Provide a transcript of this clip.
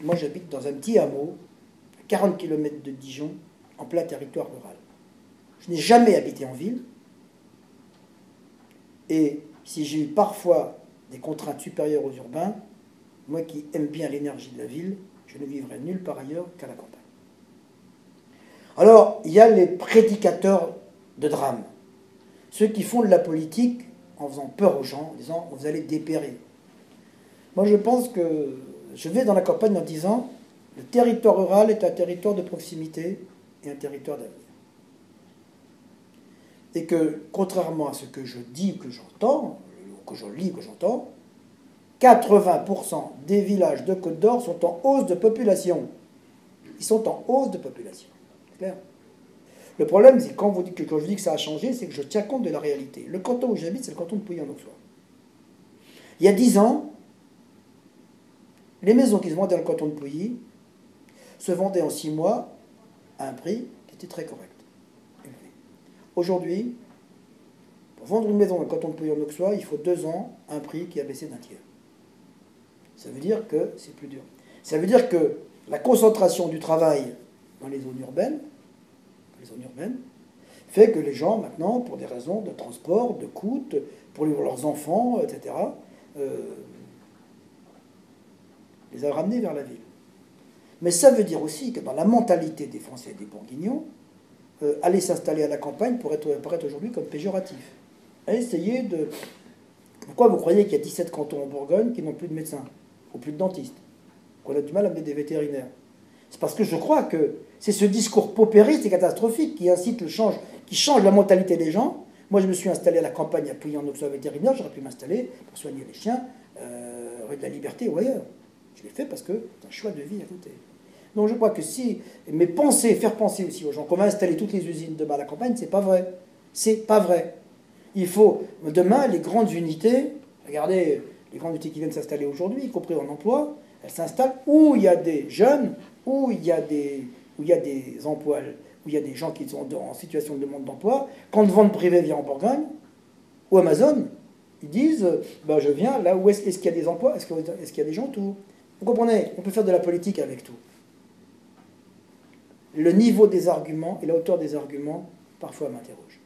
moi j'habite dans un petit hameau, à 40 km de Dijon, en plein territoire rural. Je n'ai jamais habité en ville. Et si j'ai eu parfois des contraintes supérieures aux urbains, moi qui aime bien l'énergie de la ville, je ne vivrai nulle part ailleurs qu'à la campagne. Alors, il y a les prédicateurs de drame. Ceux qui font de la politique en faisant peur aux gens, en disant vous allez dépérir. Moi, je pense que je vais dans la campagne en disant le territoire rural est un territoire de proximité et un territoire d'avenir. Et que, contrairement à ce que je dis, que j'entends, que je lis, que j'entends, 80% des villages de Côte d'Or sont en hausse de population. Ils sont en hausse de population. C'est clair. Le problème, c'est que quand je dis que ça a changé, c'est que je tiens compte de la réalité. Le canton où j'habite, c'est le canton de Pouilly-en-Auxois. Il y a 10 ans, les maisons qui se vendaient dans le canton de Pouilly se vendaient en 6 mois à un prix qui était très correct. Aujourd'hui, pour vendre une maison dans le canton de Pouilly-en-Auxois, il faut 2 ans, un prix qui a baissé d'un tiers. Ça veut dire que c'est plus dur. Ça veut dire que la concentration du travail dans les zones urbaines, fait que les gens, maintenant, pour des raisons de transport, de coûts, pour leurs enfants, etc., les a ramenés vers la ville. Mais ça veut dire aussi que dans la mentalité des Français et des Bourguignons, aller s'installer à la campagne pourrait apparaître aujourd'hui comme péjoratif. Essayez de... Pourquoi vous croyez qu'il y a 17 cantons en Bourgogne qui n'ont plus de médecins, ou plus de dentistes, qu'on a du mal à amener des vétérinaires? C'est parce que je crois que c'est ce discours paupériste et catastrophique qui incite qui change la mentalité des gens. Moi, je me suis installé à la campagne à Pouilly-en-Auxois vétérinaire, j'aurais pu m'installer pour soigner les chiens, rue de la Liberté ou ailleurs. Je l'ai fait parce que c'est un choix de vie à côté. Donc je crois que faire penser aussi aux gens qu'on va installer toutes les usines demain à la campagne, c'est pas vrai. C'est pas vrai. Il faut, demain, les grandes unités, regardez, les grandes unités qui viennent s'installer aujourd'hui, y compris en emploi, elles s'installent où il y a des jeunes, où il y a des emplois, où il y a des gens qui sont en situation de demande d'emploi. Quand vente privée vient en Bourgogne, ou Amazon, ils disent, je viens là où est-ce qu'il y a des emplois, est-ce qu'il y a des gens, tout. Vous comprenez, on peut faire de la politique avec tout. Le niveau des arguments et la hauteur des arguments, parfois m'interroge.